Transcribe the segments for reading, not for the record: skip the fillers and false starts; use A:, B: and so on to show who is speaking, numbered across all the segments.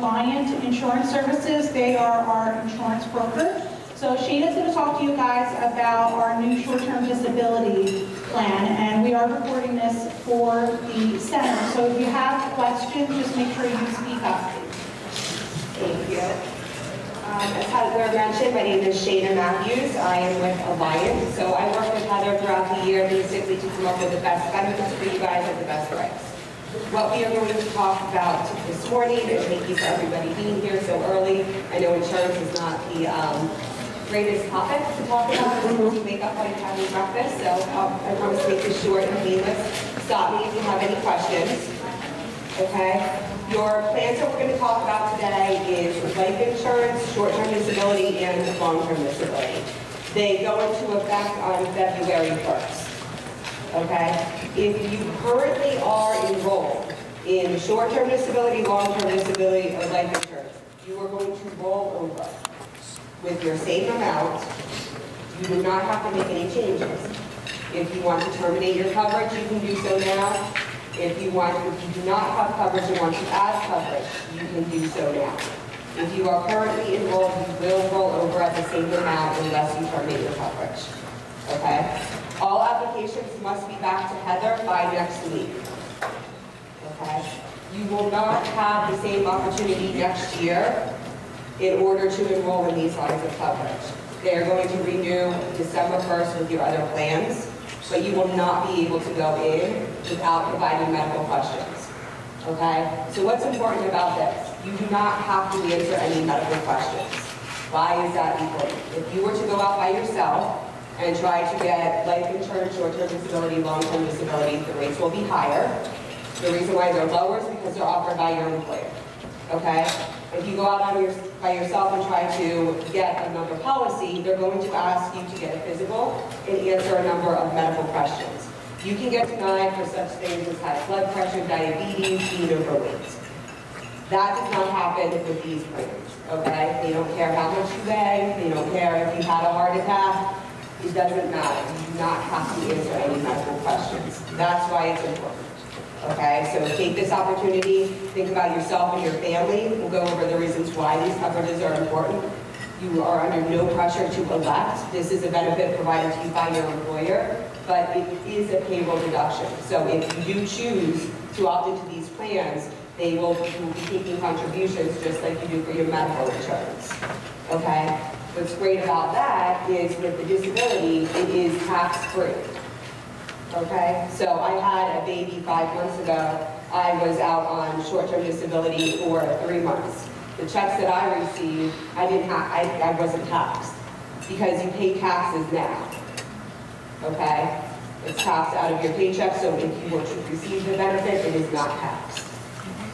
A: Alliant Insurance Services. They are our insurance broker. So Shayna's going to talk to you guys about our new short-term disability plan, and we are recording this for the center. So if you have questions, just make sure you speak up.
B: Thank you. As Heather mentioned, my name is Shayna Matthews. I am with Alliant. So I work with Heather throughout the year basically to come up with the best benefits for you guys at the best price. What we are going to talk about this morning, and thank you for everybody being here so early. I know insurance is not the greatest topic to talk about as you wake up while you're having breakfast, so I promise to make this short and painless. Stop me if you have any questions. Okay? Your plans that we're going to talk about today is life insurance, short-term disability, and long-term disability. They go into effect on February 1st. Okay? If you currently are enrolled in short-term disability, long-term disability, or life insurance, you are going to roll over with your same amount. You do not have to make any changes. If you want to terminate your coverage, you can do so now. If you do not have coverage and want to add coverage, you can do so now. If you are currently enrolled, you will roll over at the same amount unless you terminate your coverage. Okay? All applications must be back to Heather by next week. Okay? You will not have the same opportunity next year in order to enroll in these lines of coverage. They are going to renew December 1st with your other plans, but you will not be able to go in without providing medical questions. Okay? So what's important about this? You do not have to answer any medical questions. Why is that important? If you were to go out by yourself and try to get life insurance, short-term disability, long-term disability, the rates will be higher. The reason why they're lower is because they're offered by your employer. Okay? If you go out by yourself and try to get another policy, they're going to ask you to get a physical and answer a number of medical questions. You can get denied for such things as high blood pressure, diabetes, being overweight. That does not happen with these plans, okay? They don't care how much you weigh, they don't care if you had a heart attack. It doesn't matter. You do not have to answer any medical questions. That's why it's important. Okay, so take this opportunity, think about yourself and your family. We'll go over the reasons why these coverages are important. You are under no pressure to elect. This is a benefit provided to you by your employer, but it is a payroll deduction. So if you do choose to opt into these plans, they will be taking contributions just like you do for your medical insurance. Okay? What's great about that is with the disability, it is tax-free. Okay, so I had a baby 5 months ago. I was out on short-term disability for 3 months. The checks that I received, I wasn't taxed because you pay taxes now. Okay, it's taxed out of your paycheck, so if you were to receive the benefit, it is not taxed.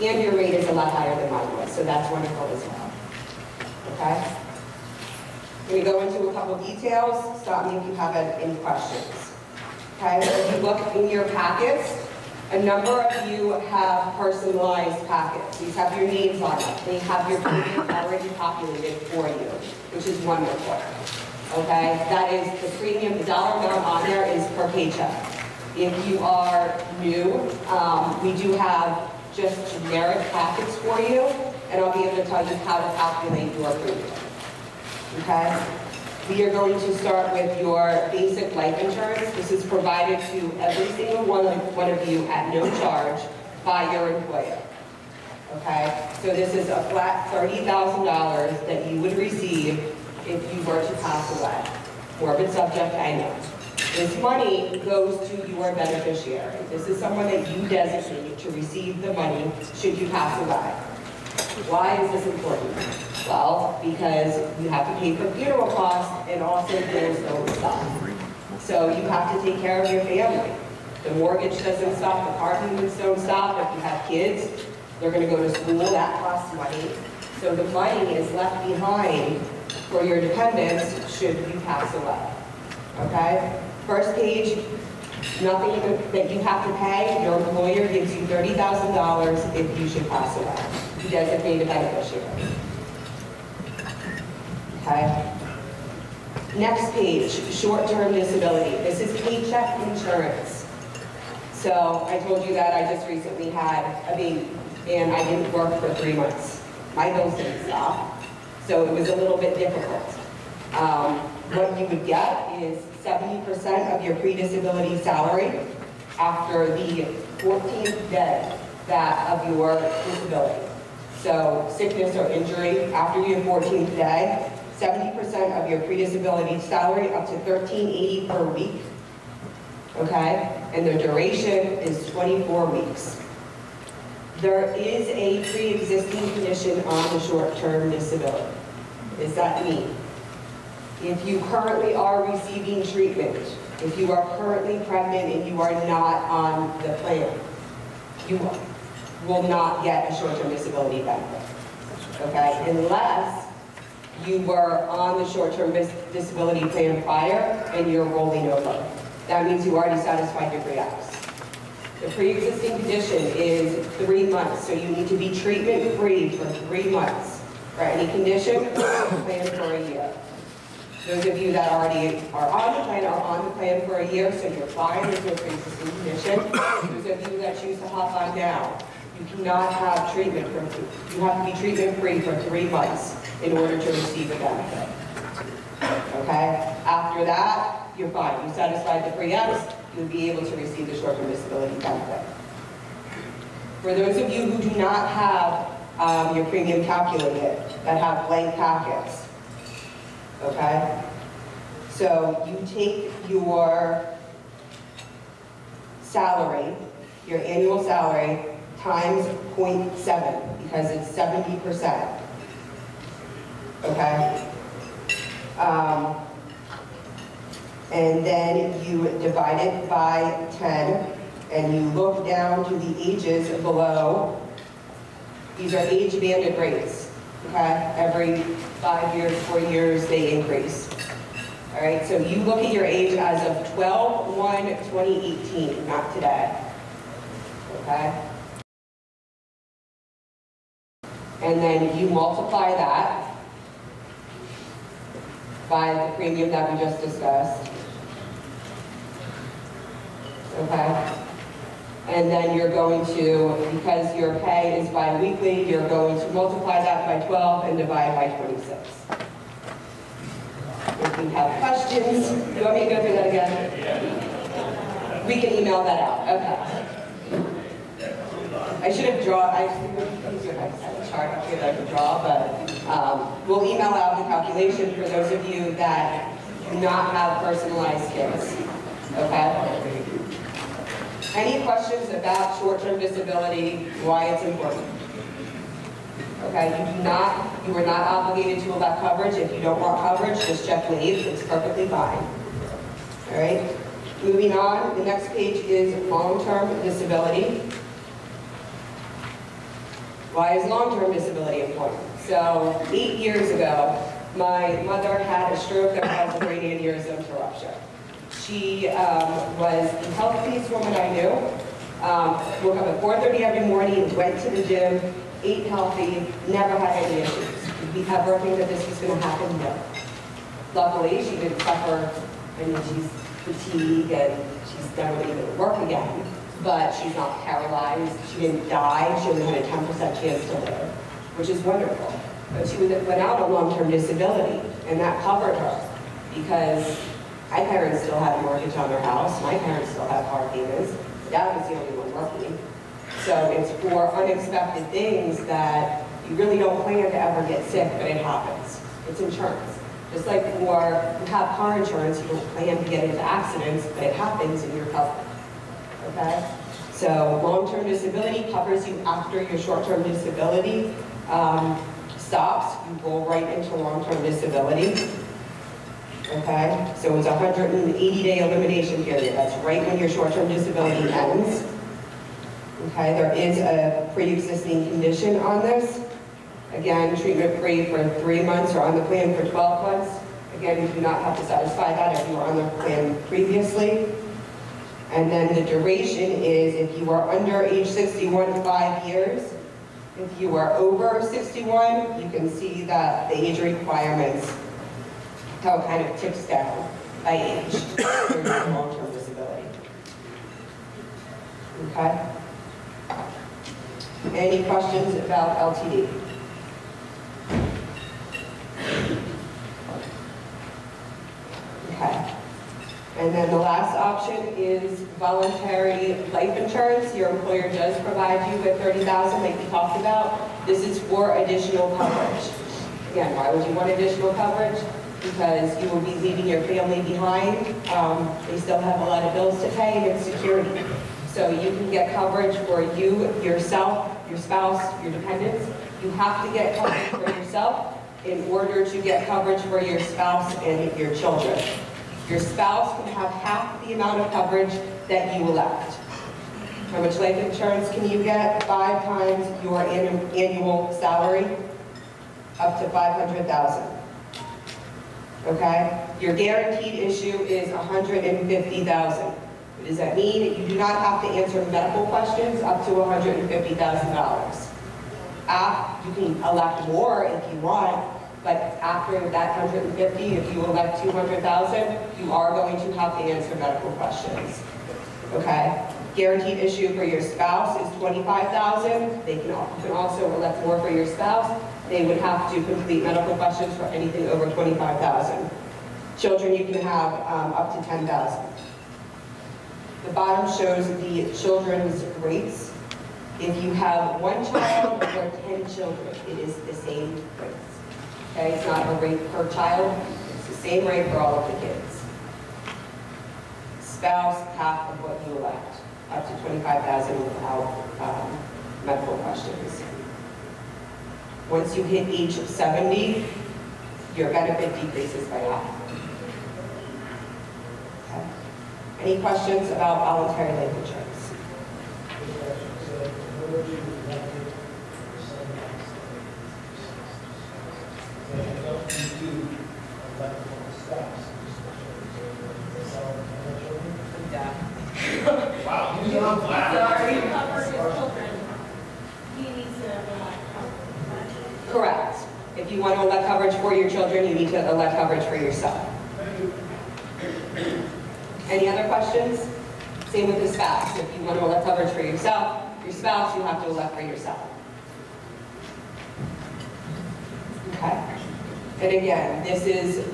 B: And your rate is a lot higher than mine was, so that's wonderful as well. Okay, we go into a couple details. Stop me if you have any questions. Okay, so if you look in your packets, a number of you have personalized packets. These have your names on them. They have your premium already populated for you, which is wonderful. Okay, that is the premium, the dollar amount on there is per paycheck. If you are new, we do have just generic packets for you, and I'll be able to tell you how to calculate your premium. Okay? We are going to start with your basic life insurance. This is provided to every single one of you at no charge by your employer. Okay? So this is a flat $30,000 that you would receive if you were to pass away. Morbid subject, I know. This money goes to your beneficiary. This is someone that you designate to receive the money should you pass away. Why is this important? Well, because you have to pay for funeral costs and also bills don't stop. So you have to take care of your family. The mortgage doesn't stop, the car payments don't stop. If you have kids, they're going to go to school, that costs money. So the money is left behind for your dependents should you pass away. Okay? First page, nothing that you have to pay. Your employer gives you $30,000 if you should pass away. You designate a beneficiary. Okay. Next page, short-term disability. This is paycheck insurance. So I told you that I just recently had a baby and I didn't work for 3 months. my bills didn't stop, so it was a little bit difficult. What you would get is 70% of your pre-disability salary after the 14th day of your disability. So sickness or injury after your 14th day, 70% of your pre-disability salary up to $13.80 per week, okay? And the duration is 24 weeks. There is a pre-existing condition on the short-term disability. What does that mean? If you currently are receiving treatment, if you are currently pregnant and you are not on the plan, you will not get a short-term disability benefit, okay? Unless you were on the short-term disability plan prior and you're rolling over. That means you already satisfied your pre-X. The pre-existing condition is 3 months, so you need to be treatment-free for 3 months for any condition or plan for a year. Those of you that already are on the plan for a year, so you're fine with your pre-existing condition. Those of you that choose to hop on now, you cannot have treatment you have to be treatment-free for 3 months in order to receive a benefit. Okay? After that, you're fine. You satisfied the pre-X, you'll be able to receive the short-term disability benefit. For those of you who do not have your premium calculated, that have blank packets, okay? So you take your salary, your annual salary, times 0.7, because it's 70%, okay? And then you divide it by 10, and you look down to the ages below. These are age-banded rates, okay? Every 5 years, 4 years, they increase. All right, so you look at your age as of 12/1/2018, not today, okay? And then you multiply that by the premium that we just discussed, okay? And then you're going to, because your pay is bi-weekly, you're going to multiply that by 12 and divide by 26. If you have questions, you want me to go through that again? We can email that out, okay. I should have drawn, I have a chart up here that I can draw, but we'll email out the calculation for those of you that do not have personalized kids, okay? Any questions about short-term disability, why it's important? Okay, you are not obligated to elect coverage. If you don't want coverage, just check leave, it's perfectly fine. All right, moving on, the next page is long-term disability. Why is long-term disability important? So 8 years ago, my mother had a stroke that caused a brain aneurysm to rupture. She was the healthiest woman I knew. Woke up at 4:30 every morning, went to the gym, ate healthy, never had any issues. Did we ever think that this was going to happen? No. Luckily, she didn't suffer, she's fatigued and she's never going to work again. But she's not paralyzed, she didn't die, she only had a 10% chance to live, which is wonderful. But she went out on long-term disability, and that covered her, because my parents still had a mortgage on their house, my parents still had car payments, Dad was the only one working. So it's for unexpected things that you really don't plan to ever get sick, but it happens. It's insurance. Just like you have car insurance, you don't plan to get into accidents, but it happens and you're covered. Okay? So long-term disability covers you after your short-term disability stops. You go right into long-term disability. Okay? So it's a 180-day elimination period. That's right when your short-term disability ends. Okay? There is a pre-existing condition on this. Again, treatment-free for 3 months or on the plan for 12 months. Again, you do not have to satisfy that if you were on the plan previously. And then the duration is if you are under age 61, 5 years. If you are over 61, you can see that the age requirements, how it kind of ticks down by age for your long-term disability. Okay? Any questions about LTD? And then the last option is voluntary life insurance. Your employer does provide you with $30,000 like we talked about. This is for additional coverage. Again, why would you want additional coverage? Because you will be leaving your family behind. They still have a lot of bills to pay and it's security. So you can get coverage for you, yourself, your spouse, your dependents. You have to get coverage for yourself in order to get coverage for your spouse and your children. Your spouse can have half the amount of coverage that you elect. How much life insurance can you get? 5 times your annual salary, up to $500,000. Okay? Your guaranteed issue is $150,000. What does that mean? You do not have to answer medical questions up to $150,000. You can elect more if you want, but after that 150, if you elect 200,000, you are going to have to answer medical questions. Okay? Guaranteed issue for your spouse is $25,000. You can also elect more for your spouse. They would have to complete medical questions for anything over $25,000. Children, you can have up to $10,000. The bottom shows the children's rates. If you have 1 child or 10 children, it is the same rates. Okay, it's not a rate per child, it's the same rate for all of the kids. Spouse, half of what you elect, up to $25,000 without medical questions. Once you hit age of 70, your benefit decreases by half. Okay. Any questions about voluntary life insurance?
C: Wow, he's on black.
B: Correct. If you want to elect coverage for your children, you need to elect coverage for yourself. Any other questions? Same with the spouse. If you want to elect coverage for yourself, your spouse, you have to elect for yourself. Okay. And again, this is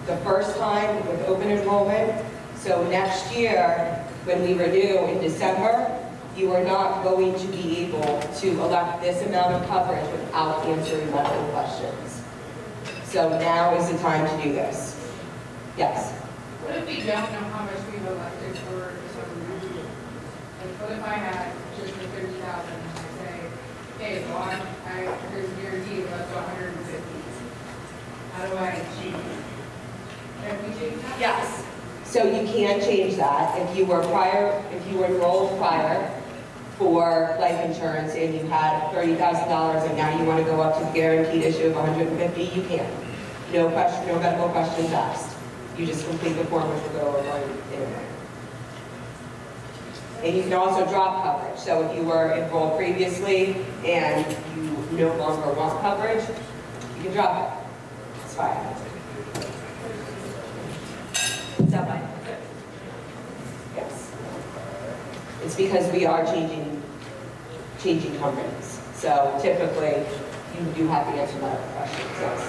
B: the first time with open enrollment. So next year, when we renew in December, you are not going to be able to elect this amount of coverage without answering medical questions. So now is the time to do this. Yes?
D: What if we don't know how much we've elected for some reason? Like, what if I had just the 30,000 and I say, okay, well, there's a guarantee of up to 150. How do I change it? Can we change that?
B: Yes. So you can change that. If you were enrolled prior for life insurance and you had $30,000 and now you want to go up to the guaranteed issue of 150, you can. No question, no medical questions asked. You just complete the form which will go over in a minute. And you can also drop coverage. So if you were enrolled previously and you no longer want coverage, you can drop it. It's fine. Is that fine? Yes. It's because we are changing companies. So typically, you do have to answer medical questions. Yes.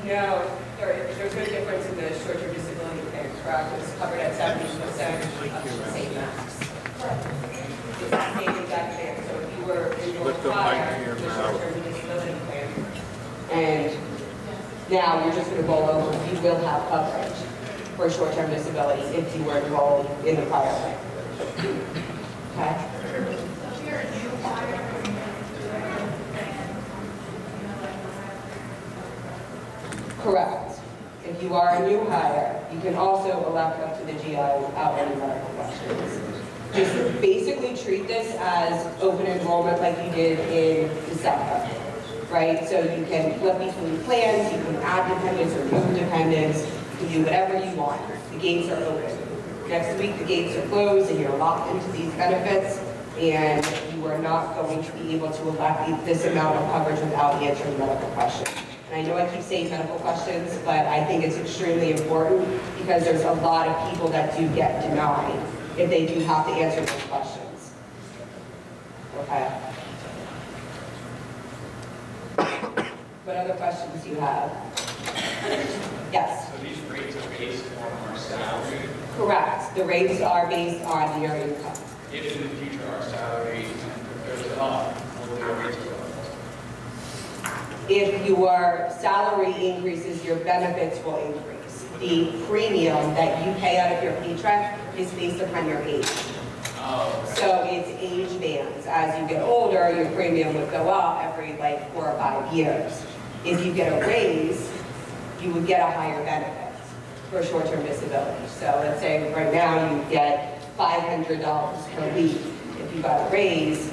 B: No, there's no difference in the short-term disability plan, correct? It's covered at 70% of the same max. It's the same exact plan. So if you were enrolled prior to the short-term disability plan, and now you're just going to roll over, you will have coverage for short-term disability if you were enrolled in the prior plan. Okay? Correct. If you are a new hire, you can also elect up to the GI without any medical questions. Just basically treat this as open enrollment like you did in December, right? So you can flip between plans, you can add dependents or remove dependents, you can do whatever you want. The gates are open. Next week, the gates are closed and you're locked into these benefits, and you are not going to be able to elect this amount of coverage without answering medical questions. And I know I keep saying medical questions, but I think it's extremely important because there's a lot of people that do get denied if they do have to answer those questions. Okay. What other questions do you have? Yes?
C: So these rates are based on our salary?
B: Correct. The rates are based on your income.
C: If in the future our salary goes up, will the rates go up?
B: If your salary increases, your benefits will increase. The premium that you pay out of your paycheck is based upon your age.
C: Oh, okay.
B: So it's age bands. As you get older, your premium would go up every like 4 or 5 years. If you get a raise, you would get a higher benefit for short-term disability. So let's say right now you get $500 per week. If you got a raise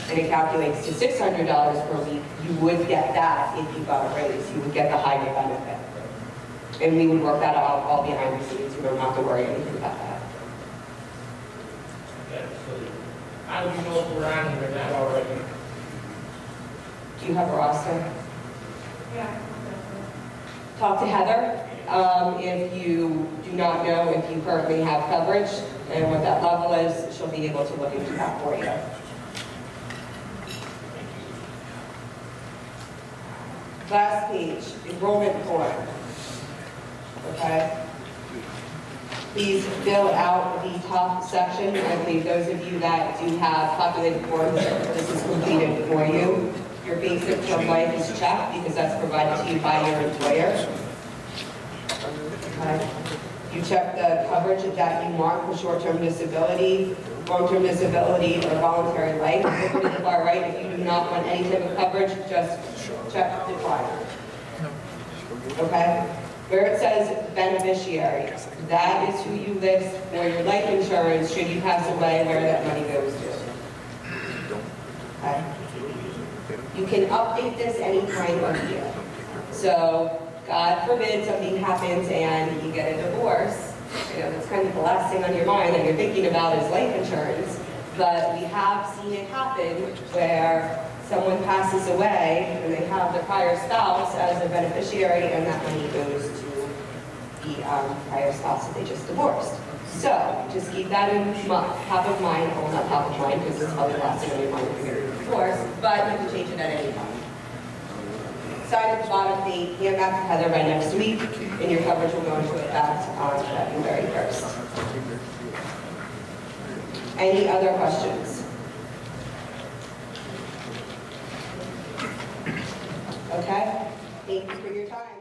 B: and it calculates to $600 per week, you would get that if you got a raise. You would get the higher benefit. And we would work that out all behind the scenes. You don't have to worry anything about that.
E: Okay, so how do you know if we're on here or not already?
B: Do you have a roster?
D: Yeah.
B: Talk to Heather. If you do not know if you currently have coverage and what that level is, she'll be able to look into that for you. Last page, enrollment form. Okay? Please fill out the top section. I believe those of you that do have populated forms, this is completed for you. Your basic term life is checked because that's provided to you by your employer. Okay. You check the coverage that you want for short-term disability, long-term disability, or voluntary life. Over to the far right, if you do not want any type of coverage, just check decline. Okay? Where it says beneficiary, that is who you list for your life insurance should you pass away, where that money goes to. Okay? You can update this any time of year. So, God forbid something happens and you get a divorce. You know, that's kind of the last thing on your mind that you're thinking about is life insurance. But we have seen it happen where someone passes away and they have their prior spouse as a beneficiary and that money goes to the prior spouse that they just divorced. So, just keep that in top of mind, well not top of mind because it's probably the last thing on your mind if you're getting divorced, but you can change it at any time. Sign at the bottom date, hand back to Heather by next week, and your coverage will go into effect on February 1st. Any other questions? Okay, thank you for your time.